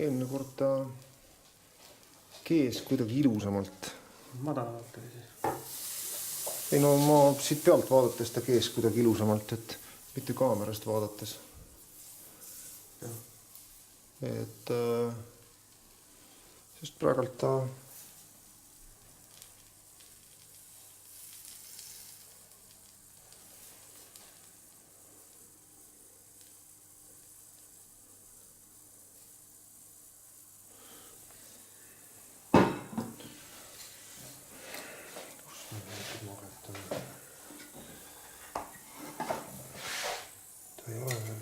eelmine kord ta kees kuidagi ilusamalt. Madalamalt oli siis. Ei no ma siit pealt vaadates ta kees kuidagi ilusamalt, et mitte kaamerast vaadates. Ja. Et sest praegult ta ei ole veel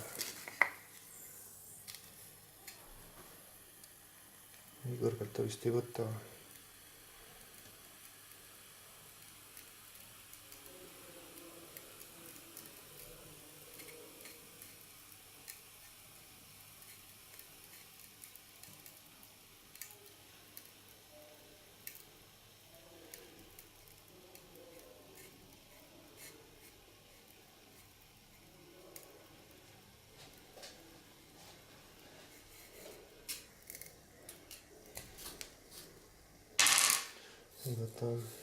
nii kõrgelt ta vist ei võta. Ei võta.